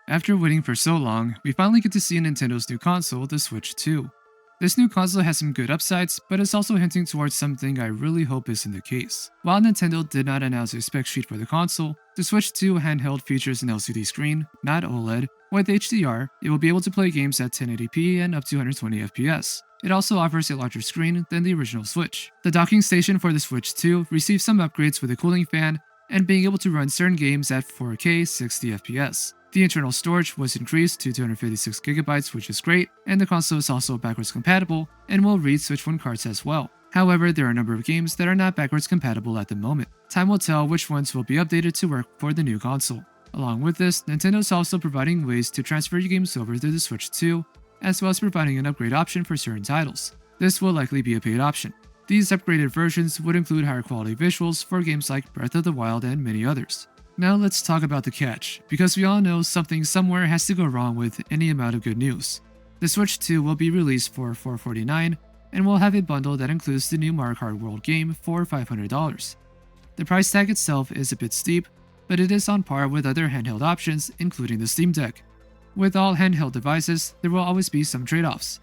After waiting for so long, we finally get to see Nintendo's new console, the Switch 2. This new console has some good upsides, but it's also hinting towards something I really hope isn't the case. While Nintendo did not announce a spec sheet for the console, the Switch 2 handheld features an LCD screen, not OLED. With HDR, it will be able to play games at 1080p and up to 120 FPS. It also offers a larger screen than the original Switch. The docking station for the Switch 2 received some upgrades with a cooling fan and being able to run certain games at 4K 60 FPS. The internal storage was increased to 256GB, which is great, and the console is also backwards compatible and will read Switch 1 cards as well. However, there are a number of games that are not backwards compatible at the moment. Time will tell which ones will be updated to work for the new console. Along with this, Nintendo is also providing ways to transfer your games over to the Switch 2, as well as providing an upgrade option for certain titles. This will likely be a paid option. These upgraded versions would include higher quality visuals for games like Breath of the Wild and many others. Now let's talk about the catch, because we all know something somewhere has to go wrong with any amount of good news. The Switch 2 will be released for $449 and will have a bundle that includes the new Mario Kart World game for $500. The price tag itself is a bit steep, but it is on par with other handheld options, including the Steam Deck. With all handheld devices, there will always be some trade-offs.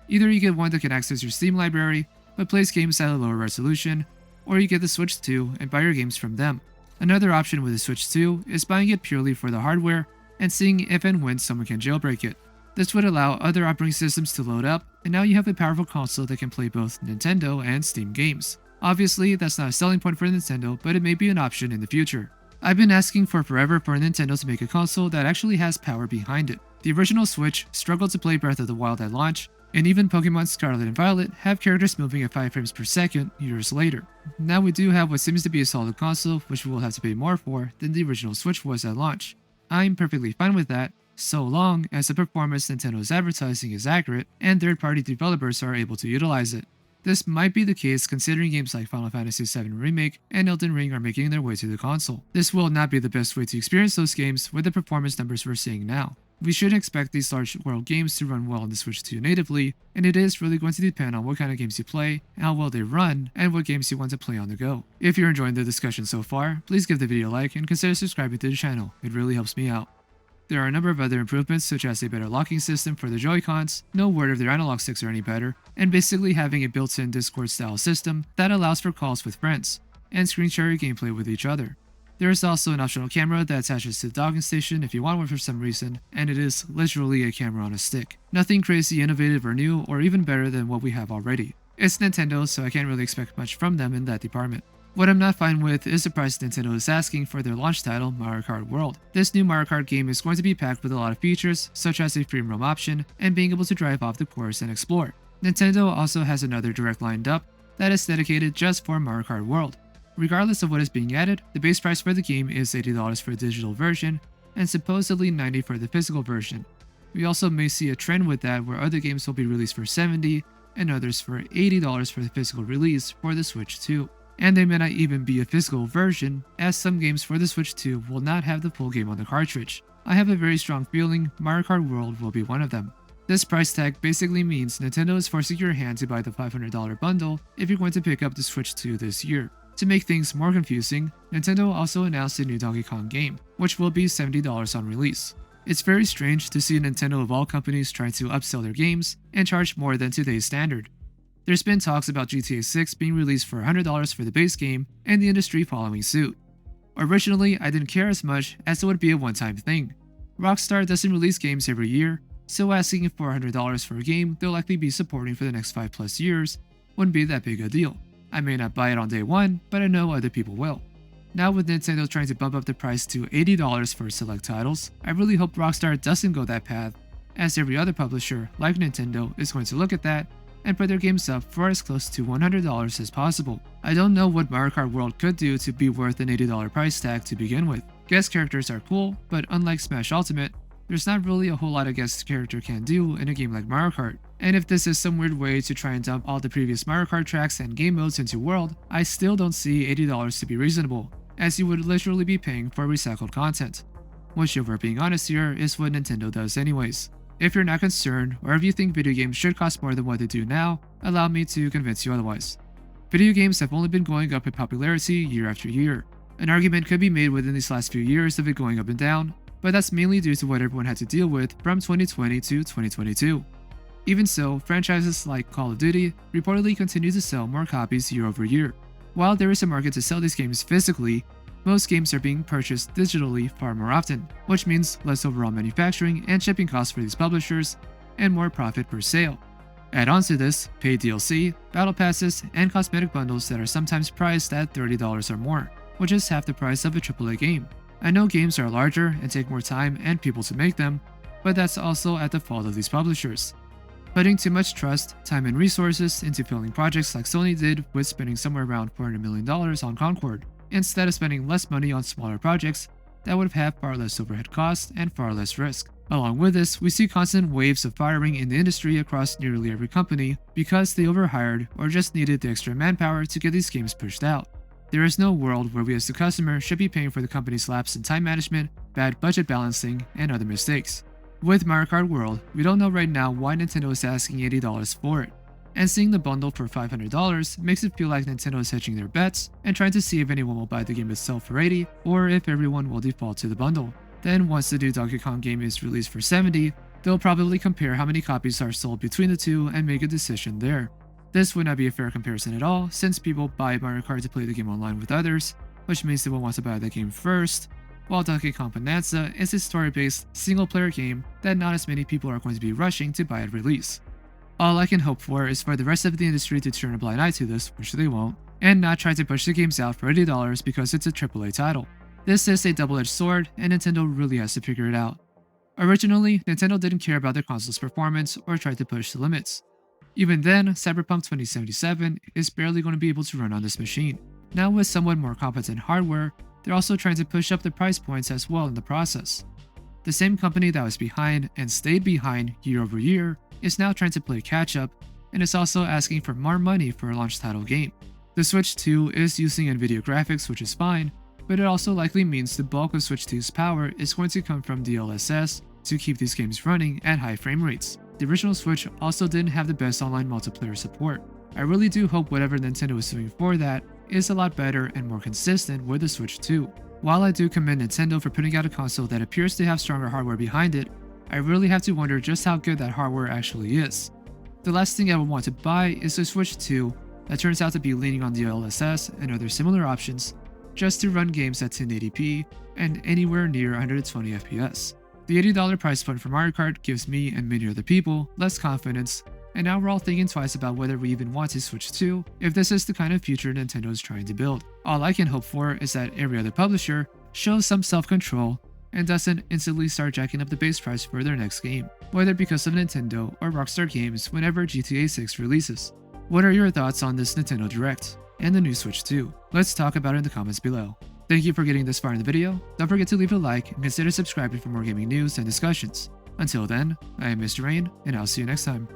Either you get one that can access your Steam library, but plays games at a lower resolution, or you get the Switch 2 and buy your games from them. Another option with the Switch 2 is buying it purely for the hardware and seeing if and when someone can jailbreak it. This would allow other operating systems to load up, and now you have a powerful console that can play both Nintendo and Steam games. Obviously, that's not a selling point for Nintendo, but it may be an option in the future. I've been asking for forever for Nintendo to make a console that actually has power behind it. The original Switch struggled to play Breath of the Wild at launch, and even Pokemon Scarlet and Violet have characters moving at 5 frames per second years later. Now we do have what seems to be a solid console, which we will have to pay more for than the original Switch was at launch. I'm perfectly fine with that, so long as the performance Nintendo is advertising is accurate and third-party developers are able to utilize it. This might be the case considering games like Final Fantasy VII Remake and Elden Ring are making their way to the console. This will not be the best way to experience those games with the performance numbers we're seeing now. We shouldn't expect these large world games to run well on the Switch 2 natively, and it is really going to depend on what kind of games you play, how well they run, and what games you want to play on the go. If you're enjoying the discussion so far, please give the video a like and consider subscribing to the channel, it really helps me out. There are a number of other improvements such as a better locking system for the Joy-Cons, no word if their analog sticks are any better, and basically having a built-in Discord style system that allows for calls with friends, and screen share your gameplay with each other. There is also an optional camera that attaches to the docking station if you want one for some reason, and it is literally a camera on a stick. Nothing crazy innovative or new or even better than what we have already. It's Nintendo, so I can't really expect much from them in that department. What I'm not fine with is the price Nintendo is asking for their launch title, Mario Kart World. This new Mario Kart game is going to be packed with a lot of features, such as a free roam option and being able to drive off the course and explore. Nintendo also has another direct lined up that is dedicated just for Mario Kart World. Regardless of what is being added, the base price for the game is $80 for the digital version and supposedly $90 for the physical version. We also may see a trend with that where other games will be released for $70 and others for $80 for the physical release for the Switch 2. And there may not even be a physical version, as some games for the Switch 2 will not have the full game on the cartridge. I have a very strong feeling Mario Kart World will be one of them. This price tag basically means Nintendo is forcing your hand to buy the $500 bundle if you're going to pick up the Switch 2 this year. To make things more confusing, Nintendo also announced a new Donkey Kong game, which will be $70 on release. It's very strange to see Nintendo of all companies trying to upsell their games and charge more than today's standard. There's been talks about GTA 6 being released for $100 for the base game and the industry following suit. Originally, I didn't care as much as it would be a one-time thing. Rockstar doesn't release games every year, so asking $400 for a game they'll likely be supporting for the next 5+ years wouldn't be that big a deal. I may not buy it on day one, but I know other people will. Now with Nintendo trying to bump up the price to $80 for select titles, I really hope Rockstar doesn't go that path, as every other publisher, like Nintendo, is going to look at that and put their games up for as close to $100 as possible. I don't know what Mario Kart World could do to be worth an $80 price tag to begin with. Guest characters are cool, but unlike Smash Ultimate, there's not really a whole lot a guest character can do in a game like Mario Kart. And if this is some weird way to try and dump all the previous Mario Kart tracks and game modes into World, I still don't see $80 to be reasonable, as you would literally be paying for recycled content. Which, if we're being honest here, is what Nintendo does anyways. If you're not concerned, or if you think video games should cost more than what they do now, allow me to convince you otherwise. Video games have only been going up in popularity year after year. An argument could be made within these last few years of it going up and down, but that's mainly due to what everyone had to deal with from 2020 to 2022. Even so, franchises like Call of Duty reportedly continue to sell more copies year over year. While there is a market to sell these games physically, most games are being purchased digitally far more often, which means less overall manufacturing and shipping costs for these publishers, and more profit per sale. Add on to this, paid DLC, battle passes, and cosmetic bundles that are sometimes priced at $30 or more, which is half the price of a AAA game. I know games are larger and take more time and people to make them, but that's also at the fault of these publishers. Putting too much trust, time, and resources into filling projects like Sony did with spending somewhere around $400 million on Concord, instead of spending less money on smaller projects that would have far less overhead costs and far less risk. Along with this, we see constant waves of firing in the industry across nearly every company because they overhired or just needed the extra manpower to get these games pushed out. There is no world where we as the customer should be paying for the company's lapse in time management, bad budget balancing, and other mistakes. With Mario Kart World, we don't know right now why Nintendo is asking $80 for it, and seeing the bundle for $500 makes it feel like Nintendo is hedging their bets and trying to see if anyone will buy the game itself for $80 or if everyone will default to the bundle. Then once the new Donkey Kong game is released for $70, they'll probably compare how many copies are sold between the two and make a decision there. This would not be a fair comparison at all, since people buy Mario Kart to play the game online with others, which means they will want to buy the game first, while Donkey Kong Bonanza is a story-based, single-player game that not as many people are going to be rushing to buy at release. All I can hope for is for the rest of the industry to turn a blind eye to this, which they won't, and not try to push the games out for $80 because it's a AAA title. This is a double-edged sword, and Nintendo really has to figure it out. Originally, Nintendo didn't care about their console's performance or tried to push the limits. Even then, Cyberpunk 2077 is barely going to be able to run on this machine. Now with somewhat more competent hardware, they're also trying to push up the price points as well in the process. The same company that was behind and stayed behind year over year is now trying to play catch up and is also asking for more money for a launch title game. The Switch 2 is using Nvidia graphics, which is fine, but it also likely means the bulk of Switch 2's power is going to come from DLSS to keep these games running at high frame rates. The original Switch also didn't have the best online multiplayer support. I really do hope whatever Nintendo is doing for that is a lot better and more consistent with the Switch 2. While I do commend Nintendo for putting out a console that appears to have stronger hardware behind it, I really have to wonder just how good that hardware actually is. The last thing I would want to buy is a Switch 2 that turns out to be leaning on DLSS and other similar options just to run games at 1080p and anywhere near 120 FPS. The $80 price point for Mario Kart gives me and many other people less confidence, and now we're all thinking twice about whether we even want to Switch 2 if this is the kind of future Nintendo is trying to build. All I can hope for is that every other publisher shows some self-control and doesn't instantly start jacking up the base price for their next game, whether because of Nintendo or Rockstar Games whenever GTA 6 releases. What are your thoughts on this Nintendo Direct and the new Switch 2? Let's talk about it in the comments below. Thank you for getting this far in the video. Don't forget to leave a like and consider subscribing for more gaming news and discussions. Until then, I am Mr. Rain, and I'll see you next time.